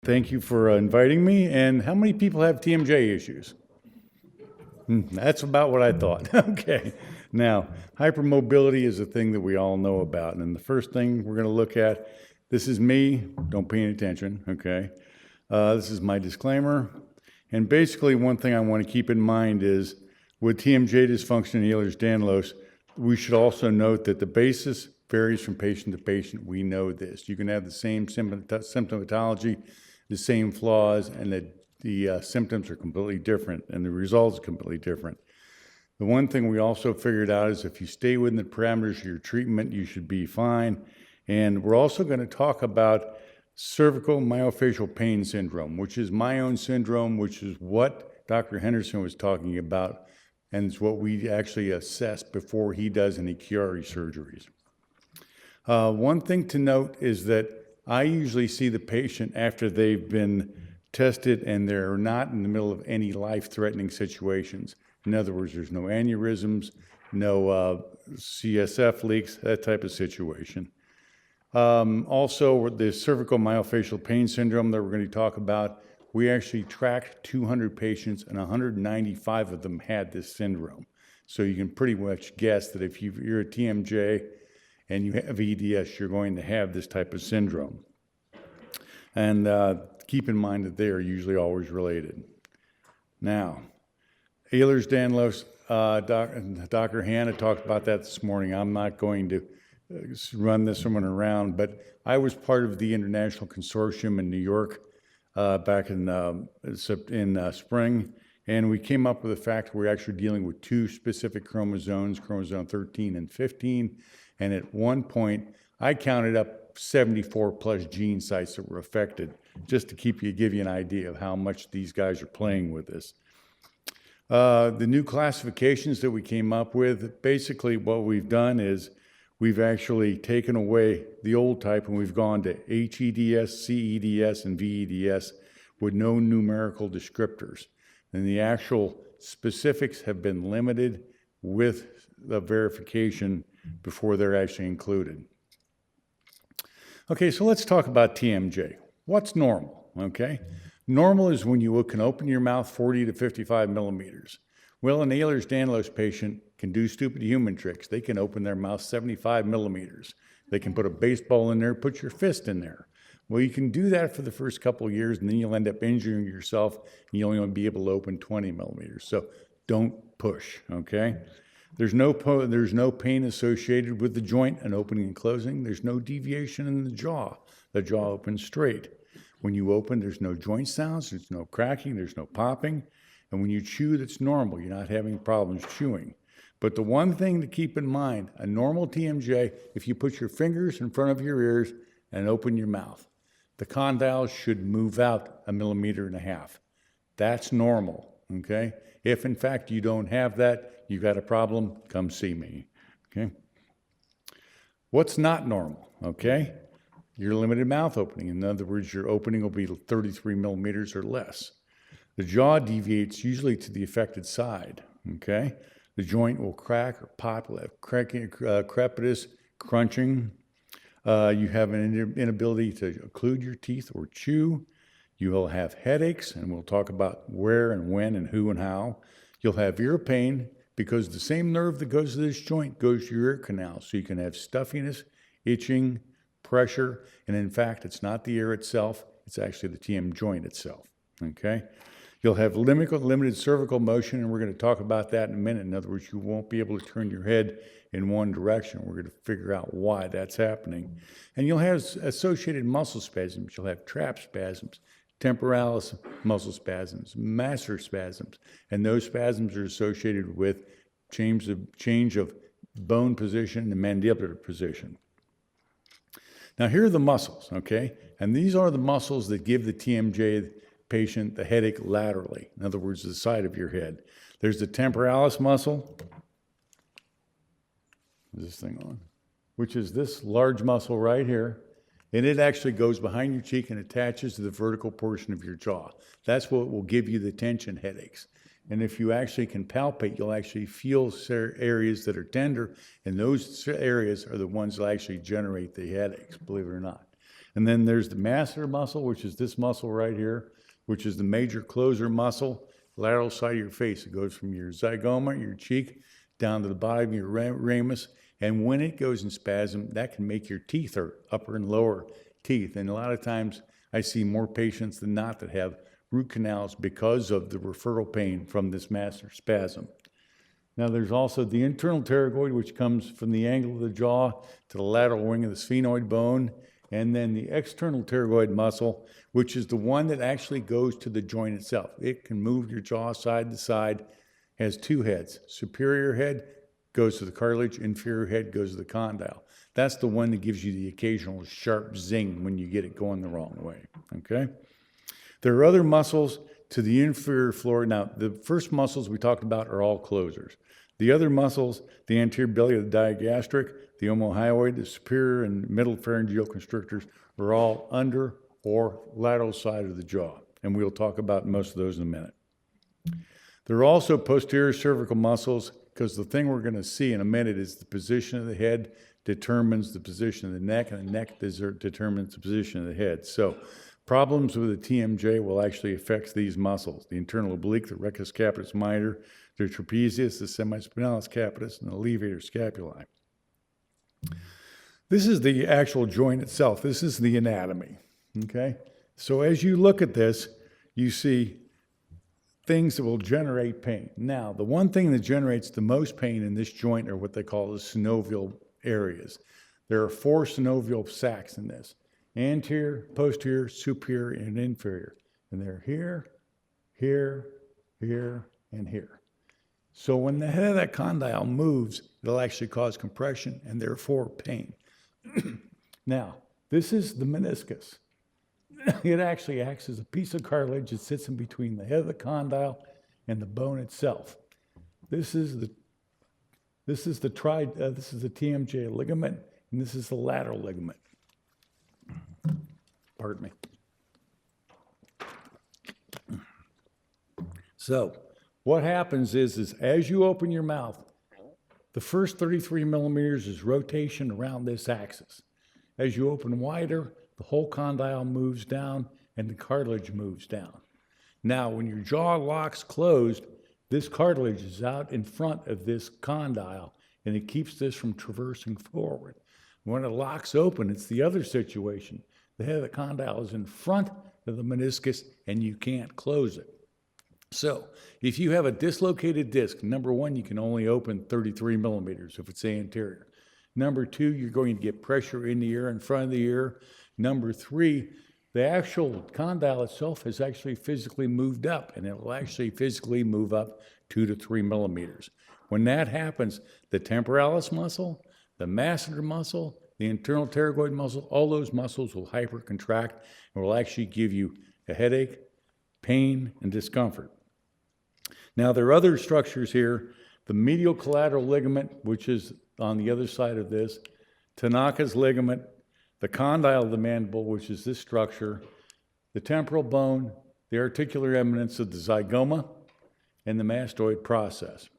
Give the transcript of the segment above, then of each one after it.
Thank you for inviting me. And how many people have TMJ issues? That's about what I thought. Okay. Now, hypermobility is a thing that we all know about. And the first thing we're going to look at, this is me. Don't pay any attention. Okay. This is my disclaimer. And basically, one thing I want to keep in mind is with TMJ dysfunction and Ehlers-Danlos, we should also note that the basis varies from patient to patient. We know this. You can have the same symptomatology, the same flaws, and the symptoms are completely different, and the results are completely different. The one thing we also figured out is if you stay within the parameters of your treatment, you should be fine. And we're also going to talk about cervical myofascial pain syndrome, which is my own syndrome, which is what Dr. Henderson was talking about, and it's what we actually assess before he does any Chiari surgeries. One thing to note is that I usually see the patient after they've been tested and they're not in the middle of any life-threatening situations. In other words, there's no aneurysms, no CSF leaks, that type of situation. Also, the cervical myofascial pain syndrome that we're going to talk about, we actually tracked 200 patients and 195 of them had this syndrome. So you can pretty much guess that if you're a TMJ and you have EDS, you're going to have this type of syndrome. And keep in mind that they are usually always related. Now, Ehlers-Danlos, Dr. Hanna talked about that this morning. I'm not going to run this one around, but I was part of the international consortium in New York back in spring, and we came up with the fact we're actually dealing with two specific chromosomes, chromosome 13 and 15, and at one point, I counted up 74 plus gene sites that were affected, just to give you an idea of how much these guys are playing with this. The new classifications that we came up with, basically what we've done is we've actually taken away the old type and we've gone to HEDS, CEDS, and VEDS with no numerical descriptors. And the actual specifics have been limited with the verification before they're actually included. Okay, so let's talk about TMJ. What's normal, okay? Normal is when you can open your mouth 40 to 55 millimeters. Well, an Ehlers-Danlos patient can do stupid human tricks. They can open their mouth 75 millimeters. They can put a baseball in there, put your fist in there. Well, you can do that for the first couple of years, and then you'll end up injuring yourself, and you'll only be able to open 20 millimeters. So don't push, okay? There's no pain associated with the joint and opening and closing. There's no deviation in the jaw. The jaw opens straight. When you open, there's no joint sounds, there's no cracking, there's no popping. And when you chew, that's normal. You're not having problems chewing. But the one thing to keep in mind, a normal TMJ, if you put your fingers in front of your ears and open your mouth, the condyles should move out 1.5 millimeters. That's normal, okay? If in fact you don't have that, you've got a problem, come see me, okay? What's not normal, okay? Your limited mouth opening. In other words, your opening will be 33 millimeters or less. The jaw deviates usually to the affected side, okay? The joint will crack or pop, will have cracking, crepitus, crunching. You have an inability to occlude your teeth or chew. You will have headaches, and we'll talk about where and when and who and how. You'll have ear pain because the same nerve that goes to this joint goes to your ear canal. So you can have stuffiness, itching, pressure, and in fact, it's not the ear itself, it's actually the TM joint itself, okay? You'll have limited cervical motion, and we're going to talk about that in a minute. In other words, you won't be able to turn your head in one direction. We're going to figure out why that's happening. And you'll have associated muscle spasms. You'll have trap spasms, temporalis muscle spasms, masseter spasms, and those spasms are associated with change of bone position and mandibular position. Now here are the muscles, okay? And these are the muscles that give the TMJ patient the headache laterally. In other words, the side of your head. There's the temporalis muscle. Is this thing on? Which is this large muscle right here. And it actually goes behind your cheek and attaches to the vertical portion of your jaw. That's what will give you the tension headaches. And if you actually can palpate, you'll actually feel areas that are tender, and those areas are the ones that actually generate the headaches, believe it or not. And then there's the masseter muscle, which is this muscle right here, which is the major closer muscle, lateral side of your face. It goes from your zygoma, your cheek, down to the bottom of your ramus. And when it goes in spasm, that can make your teeth hurt, upper and lower teeth. And a lot of times I see more patients than not that have root canals because of the referral pain from this masseter spasm. Now there's also the internal pterygoid, which comes from the angle of the jaw to the lateral wing of the sphenoid bone, and then the external pterygoid muscle, which is the one that actually goes to the joint itself. It can move your jaw side to side, has two heads. Superior head goes to the cartilage, inferior head goes to the condyle. That's the one that gives you the occasional sharp zing when you get it going the wrong way, okay? There are other muscles to the inferior floor. Now, the first muscles we talked about are all closers. The other muscles, the anterior belly of the digastric, the omohyoid, the superior and middle pharyngeal constrictors, are all under or lateral side of the jaw. And we'll talk about most of those in a minute. There are also posterior cervical muscles, because the thing we're going to see in a minute is the position of the head determines the position of the neck, and the neck determines the position of the head. So problems with the TMJ will actually affect these muscles: the internal oblique, the rectus capitis minor, the trapezius, the semispinalis capitis, and the levator scapulae. This is the actual joint itself. This is the anatomy, okay? So as you look at this, you see things that will generate pain. Now, the one thing that generates the most pain in this joint are what they call the synovial areas. There are 4 synovial sacs in this: anterior, posterior, superior, and inferior. And they're here, here, here, and here. So when the head of that condyle moves, it'll actually cause compression and therefore pain. Now, this is the meniscus. It actually acts as a piece of cartilage that sits in between the head of the condyle and the bone itself. This is the TMJ ligament, and this is the lateral ligament. Pardon me. So what happens is as you open your mouth, the first 33 millimeters is rotation around this axis. As you open wider, the whole condyle moves down and the cartilage moves down. Now, when your jaw locks closed, this cartilage is out in front of this condyle, and it keeps this from traversing forward. When it locks open, it's the other situation. The head of the condyle is in front of the meniscus, and you can't close it. So if you have a dislocated disc, number one, you can only open 33 millimeters if it's anterior. Number two, you're going to get pressure in the ear, in front of the ear. Number three, the actual condyle itself has actually physically moved up, and it will actually physically move up 2 to 3 millimeters. When that happens, the temporalis muscle, the masseter muscle, the internal pterygoid muscle, all those muscles will hypercontract and will actually give you a headache, pain, and discomfort. Now, there are other structures here. The medial collateral ligament, which is on the other side of this, Tanaka's ligament, the condyle of the mandible, which is this structure, the temporal bone, the articular eminence of the zygoma, and the mastoid process.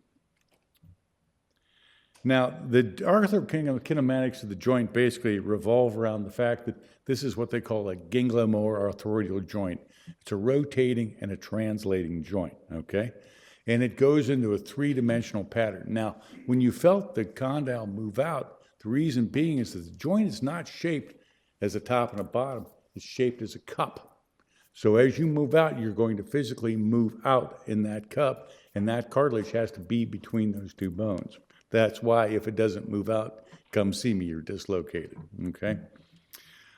Now, the arthrokinematics of the joint basically revolve around the fact that this is what they call a gangliomo-arthroidal joint. It's a rotating and a translating joint, okay? And it goes into a 3-dimensional pattern. Now, when you felt the condyle move out, the reason being is that the joint is not shaped as a top and a bottom. It's shaped as a cup. So as you move out, you're going to physically move out in that cup, and that cartilage has to be between those two bones. That's why if it doesn't move out, come see me, you're dislocated, okay?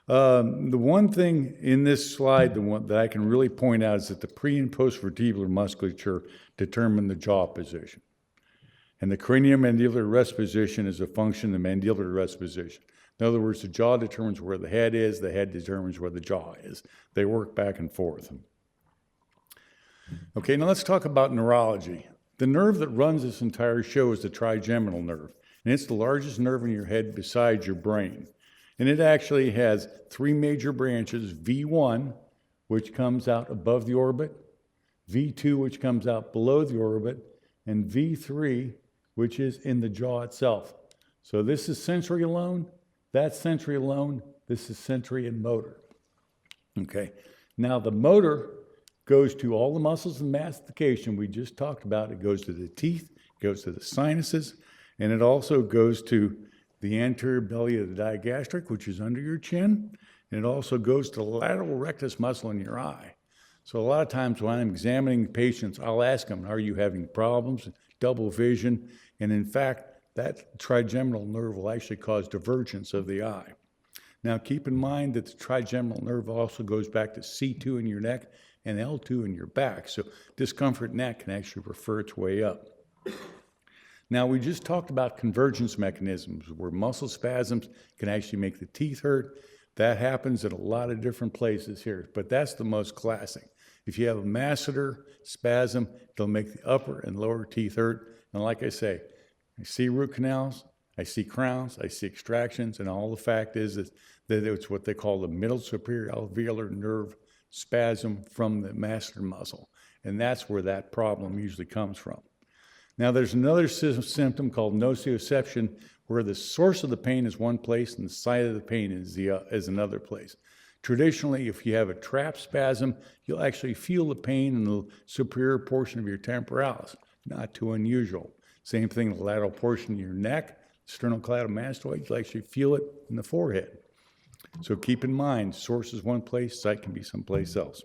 The one thing in this slide, the one that I can really point out, is that the pre- and post-vertebral musculature determine the jaw position. And the craniomandibular rest position is a function of the mandibular rest position. In other words, the jaw determines where the head is, the head determines where the jaw is. They work back and forth. Okay, now let's talk about neurology. The nerve that runs this entire show is the trigeminal nerve, and it's the largest nerve in your head besides your brain. And it actually has 3 major branches: V1, which comes out above the orbit, V2, which comes out below the orbit, and V3, which is in the jaw itself. So this is sensory alone, that's sensory alone, This is sensory and motor. Okay, now the motor goes to all the muscles and mastication we just talked about. It goes to the teeth, it goes to the sinuses, and it also goes to the anterior belly of the digastric, which is under your chin, and it also goes to the lateral rectus muscle in your eye. So a lot of times when I'm examining patients, I'll ask them, are you having problems, double vision? And in fact, that trigeminal nerve will actually cause divergence of the eye. Now keep in mind that the trigeminal nerve also goes back to C2 in your neck and L2 in your back. So discomfort in that can actually refer its way up. Now we just talked about convergence mechanisms where muscle spasms can actually make the teeth hurt. That happens at a lot of different places here, but that's the most classic. If you have a masseter spasm, it'll make the upper and lower teeth hurt. And like I say, I see root canals, I see crowns, I see extractions, and all the fact is that it's what they call the middle superior alveolar nerve spasm from the masseter muscle. And that's where that problem usually comes from. Now there's another symptom called nociception, where the source of the pain is one place and the site of the pain is another place. Traditionally, if you have a trap spasm, you'll actually feel the pain in the superior portion of your temporalis. Not too unusual. Same thing, the lateral portion of your neck, sternocleidomastoid, you'll actually feel it in the forehead. So keep in mind, source is one place, site can be someplace else.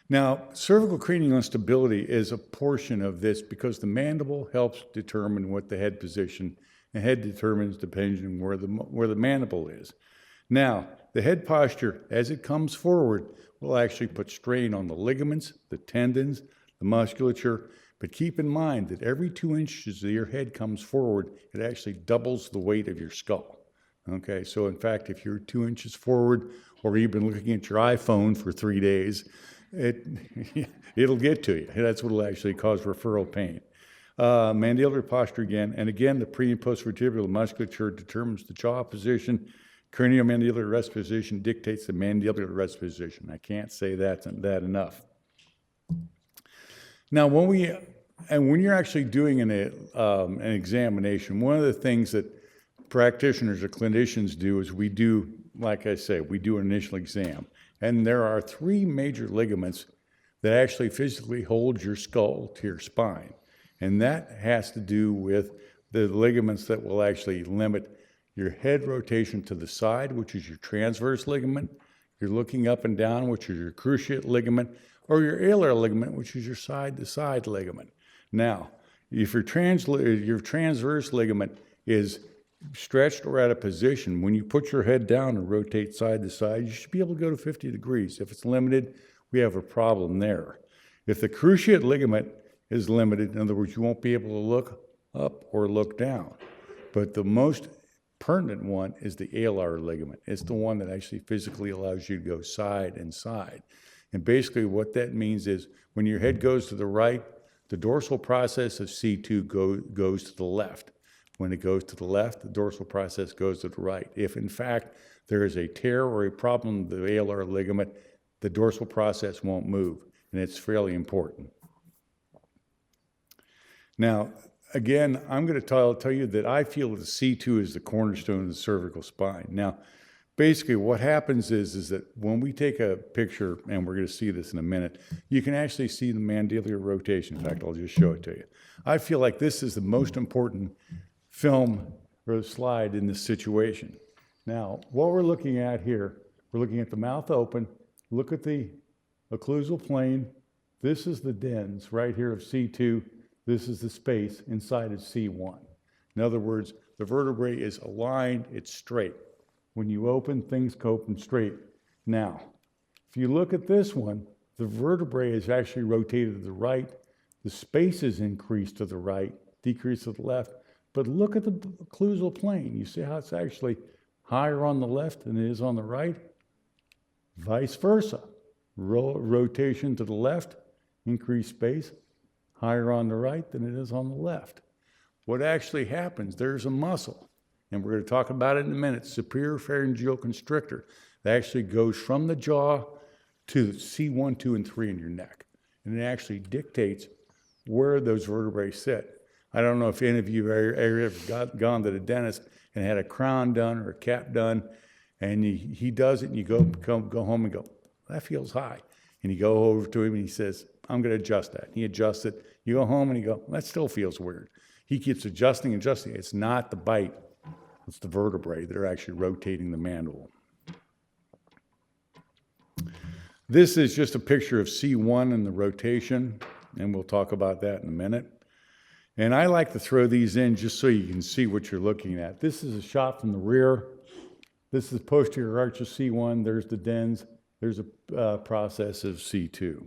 Now, cervical cranial instability is a portion of this because the mandible helps determine what the head position, and head determines depending on where the mandible is. Now, the head posture, as it comes forward, will actually put strain on the ligaments, the tendons, the musculature, but keep in mind that every 2 inches of your head comes forward, it actually doubles the weight of your skull. Okay, so in fact, if you're 2 inches forward, or you've been looking at your iPhone for 3 days, it'll get to you. That's what will actually cause referral pain. Mandibular posture again, and again, the pre and post-vertebral musculature determines the jaw position. Craniomandibular rest position dictates the mandibular rest position. I can't say that enough. Now, when you're actually doing an examination, one of the things that practitioners or clinicians do is we do, like I say, we do an initial exam. And there are 3 major ligaments that actually physically hold your skull to your spine. And that has to do with the ligaments that will actually limit your head rotation to the side, which is your transverse ligament, your looking up and down, which is your cruciate ligament, or your alar ligament, which is your side-to-side ligament. Now, if your transverse ligament is stretched or at a position, when you put your head down and rotate side to side, you should be able to go to 50 degrees. If it's limited, we have a problem there. If the cruciate ligament is limited, in other words, you won't be able to look up or look down. But the most pertinent one is the alar ligament. It's the one that actually physically allows you to go side and side. And basically what that means is when your head goes to the right, the dorsal process of C2 goes to the left. When it goes to the left, the dorsal process goes to the right. If in fact there is a tear or a problem with the alar ligament, the dorsal process won't move, and it's fairly important. Now, again, I'm going to tell you that I feel that C2 is the cornerstone of the cervical spine. Now, basically what happens is that when we take a picture, and we're going to see this in a minute, you can actually see the mandibular rotation. In fact, I'll just show it to you. I feel like this is the most important film or slide in this situation. Now, what we're looking at here, we're looking at the mouth open. Look at the occlusal plane. This is the dens right here of C2. This is the space inside of C1. In other words, the vertebrae is aligned, it's straight. When you open, things open straight. Now, if you look at this one, the vertebrae is actually rotated to the right. The space is increased to the right, decreased to the left. But look at the occlusal plane. You see how it's actually higher on the left than it is on the right? Vice versa. Rotation to the left, increased space, higher on the right than it is on the left. What actually happens, there's a muscle, and we're going to talk about it in a minute, superior pharyngeal constrictor, that actually goes from the jaw to C1, 2, and 3 in your neck. And it actually dictates where those vertebrae sit. I don't know if any of you have ever gone to the dentist and had a crown done or a cap done, and he does it, and you go home and go, that feels high. And you go over to him and he says, I'm going to adjust that. He adjusts it. You go home and you go, that still feels weird. He keeps adjusting. It's not the bite. It's the vertebrae that are actually rotating the mandible. This is just a picture of C1 and the rotation, and we'll talk about that in a minute. And I like to throw these in just so you can see what you're looking at. This is a shot from the rear. This is posterior arch of C1. There's the dens. There's a process of C2.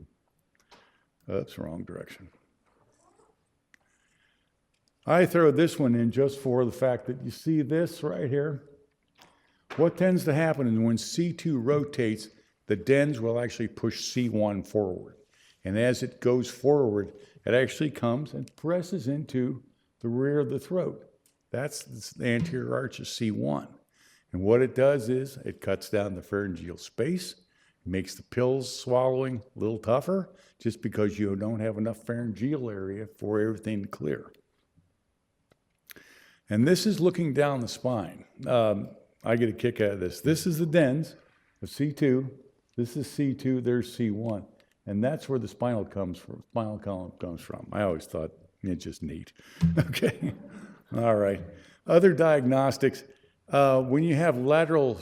Oops, wrong direction. I throw this one in just for the fact that you see this right here. What tends to happen is when C2 rotates, the dens will actually push C1 forward. And as it goes forward, it actually comes and presses into the rear of the throat. That's the anterior arch of C1. And what it does is it cuts down the pharyngeal space, makes the pills swallowing a little tougher, just because you don't have enough pharyngeal area for everything to clear. And this is looking down the spine. I get a kick out of this. This is the dens of C2. This is C2, there's C1. And that's where the spinal column comes from. I always thought it's just neat. Okay, all right. Other diagnostics, when you have lateral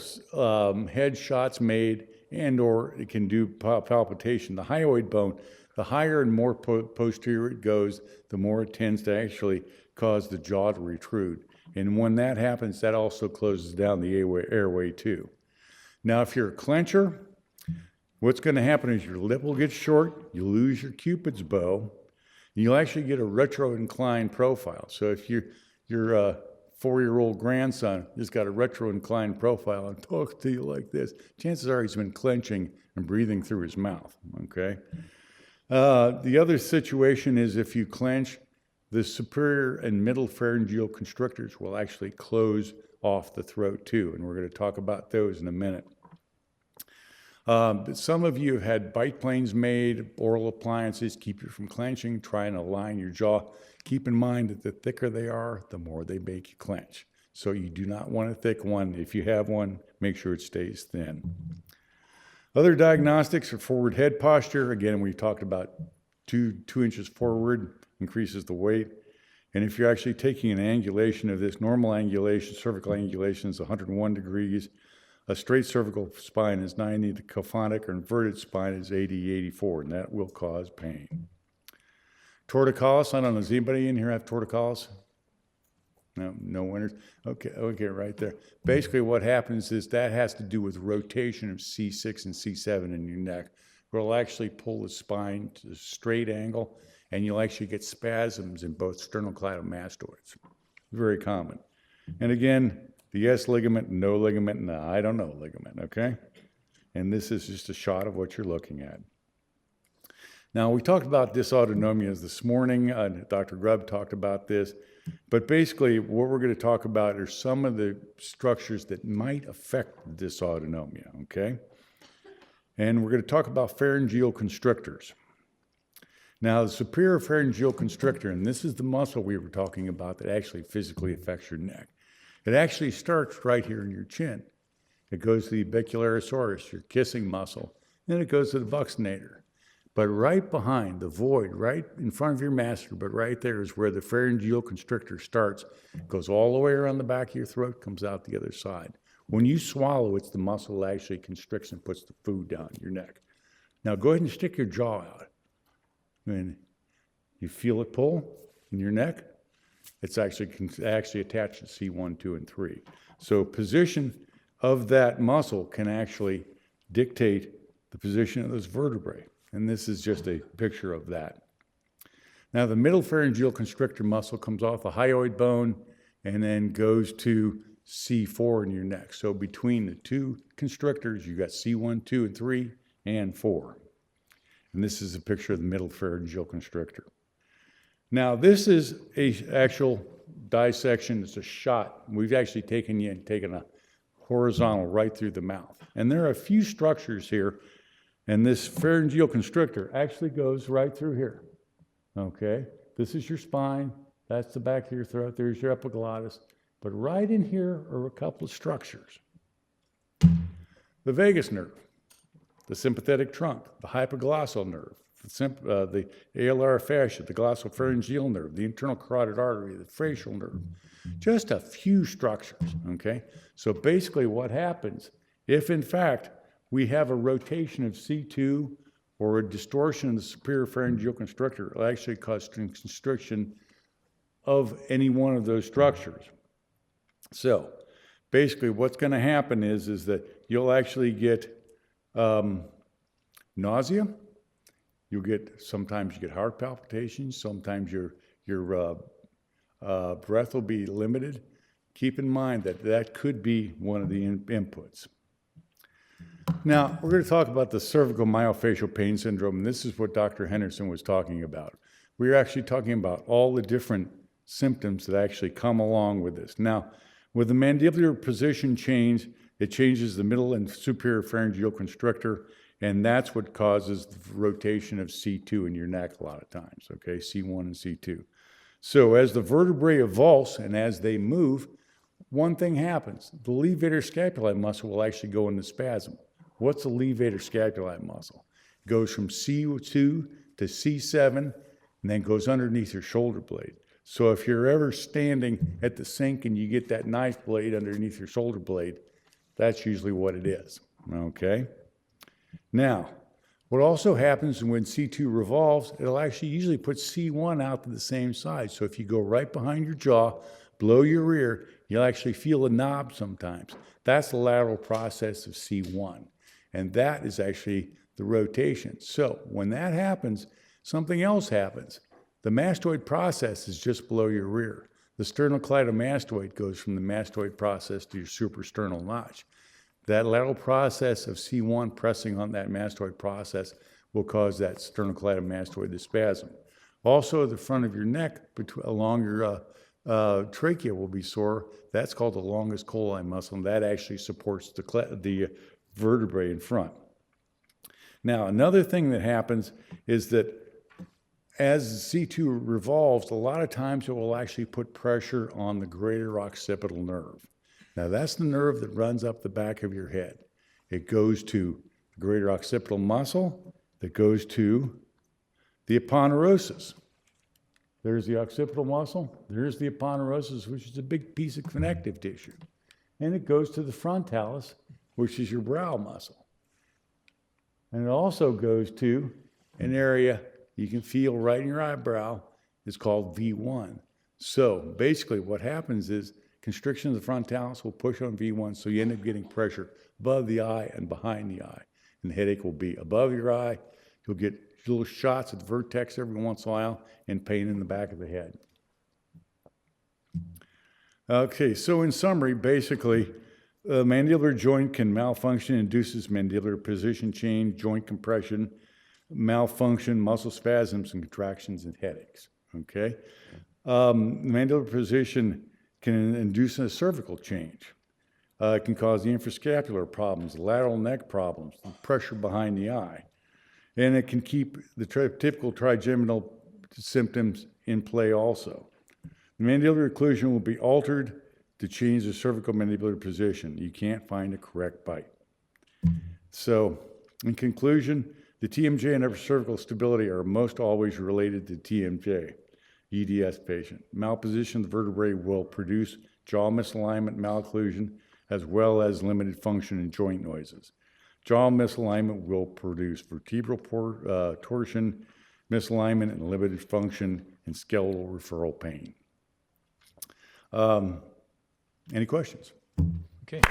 head shots made and or it can do palpitation, the hyoid bone, the higher and more posterior it goes, the more it tends to actually cause the jaw to retrude. And when that happens, that also closes down the airway too. Now, if you're a clencher, what's going to happen is your lip will get short, you lose your Cupid's bow, and you'll actually get a retro-inclined profile. So if your 4-year-old grandson has got a retro-inclined profile and talks to you like this, chances are he's been clenching and breathing through his mouth, okay? The other situation is if you clench, the superior and middle pharyngeal constrictors will actually close off the throat too, and we're going to talk about those in a minute. Some of you have had bite planes made, oral appliances, keep you from clenching, try and align your jaw. Keep in mind that the thicker they are, the more they make you clench. So you do not want a thick one. If you have one, make sure it stays thin. Other diagnostics are forward head posture. Again, we talked about 2 inches forward increases the weight. And if you're actually taking an angulation of this, normal angulation, cervical angulation is 101 degrees. A straight cervical spine is 90, the cophonic or inverted spine is 80, 84, and that will cause pain. Torticollis, I don't know, does anybody in here have torticollis? No winners? Okay, right there. Basically what happens is that has to do with rotation of C6 and C7 in your neck, where it'll actually pull the spine to a straight angle, and you'll actually get spasms in both sternocleidomastoids. Very common. And again, the yes ligament, no ligament, and the I don't know ligament, okay? And this is just a shot of what you're looking at. Now, we talked about dysautonomias this morning. Dr. Grubb talked about this. But basically, what we're going to talk about are some of the structures that might affect dysautonomia, okay? And we're going to talk about pharyngeal constrictors. Now, the superior pharyngeal constrictor, and this is the muscle we were talking about that actually physically affects your neck. It actually starts right here in your chin. It goes to the orbicularis, your kissing muscle. Then it goes to the buccinator. But right behind the void, right in front of your masseter, but right there is where the pharyngeal constrictor starts. It goes all the way around the back of your throat, comes out the other side. When you swallow, it's the muscle that actually constricts and puts the food down your neck. Now go ahead and stick your jaw out. And you feel it pull in your neck. It's actually attached to C1, 2, and 3. So position of that muscle can actually dictate the position of those vertebrae. And this is just a picture of that. Now the middle pharyngeal constrictor muscle comes off the hyoid bone and then goes to C4 in your neck. So between the 2 constrictors, you got C1, 2, and 3, and 4. And this is a picture of the middle pharyngeal constrictor. Now, this is an actual dissection. It's a shot. We've actually taken a horizontal right through the mouth. And there are a few structures here, and this pharyngeal constrictor actually goes right through here. Okay? This is your spine. That's the back of your throat. There's your epiglottis. But right in here are a couple of structures. The vagus nerve, the sympathetic trunk, the hypoglossal nerve, the alar fascia, the glossopharyngeal nerve, the internal carotid artery, the facial nerve. Just a few structures, okay? So basically what happens, if in fact we have a rotation of C2 or a distortion of the superior pharyngeal constrictor, it'll actually cause constriction of any one of those structures. So basically what's going to happen is that you'll actually get nausea. Sometimes you get heart palpitations. Sometimes your breath will be limited. Keep in mind that could be one of the inputs. Now, we're going to talk about the cervical myofascial pain syndrome, and this is what Dr. Henderson was talking about. We're actually talking about all the different symptoms that actually come along with this. Now, with the mandibular position change, it changes the middle and superior pharyngeal constrictor, and that's what causes the rotation of C2 in your neck a lot of times, okay, C1 and C2. So as the vertebrae avulse and as they move, one thing happens. The levator scapulae muscle will actually go into spasm. What's the levator scapulae muscle? It goes from C2 to C7 and then goes underneath your shoulder blade. So if you're ever standing at the sink and you get that knife blade underneath your shoulder blade, that's usually what it is, okay? Now, what also happens when C2 revolves, it'll actually usually put C1 out to the same side. So if you go right behind your jaw, below your ear, you'll actually feel a knob sometimes. That's the lateral process of C1. And that is actually the rotation. So when that happens, something else happens. The mastoid process is just below your rear. The sternocleidomastoid goes from the mastoid process to your suprasternal notch. That lateral process of C1 pressing on that mastoid process will cause that sternocleidomastoid to spasm. Also, the front of your neck along your trachea will be sore. That's called the longus colli muscle, and that actually supports the vertebrae in front. Now, another thing that happens is that as C2 revolves, a lot of times it will actually put pressure on the greater occipital nerve. Now, that's the nerve that runs up the back of your head. It goes to the greater occipital muscle that goes to the aponeurosis. There's the occipital muscle. There's the aponeurosis, which is a big piece of connective tissue. And it goes to the frontalis, which is your brow muscle. And it also goes to an area you can feel right in your eyebrow. It's called V1. So basically what happens is constriction of the frontalis will push on V1, so you end up getting pressure above the eye and behind the eye. And the headache will be above your eye. You'll get little shots at the vertex every once in a while and pain in the back of the head. Okay, so in summary, basically, the mandibular joint can malfunction, induces mandibular position change, joint compression, malfunction, muscle spasms and contractions and headaches, okay? Mandibular position can induce a cervical change. It can cause the infrascapular problems, lateral neck problems, the pressure behind the eye. And it can keep the typical trigeminal symptoms in play also. The mandibular occlusion will be altered to change the cervical mandibular position. You can't find a correct bite. So, in conclusion, the TMJ and upper cervical stability are most always related to TMJ, EDS patient. Malposition of the vertebrae will produce jaw misalignment, malocclusion, as well as limited function and joint noises. Jaw misalignment will produce vertebral torsion, misalignment, and limited function and skeletal referral pain. Any questions? Okay.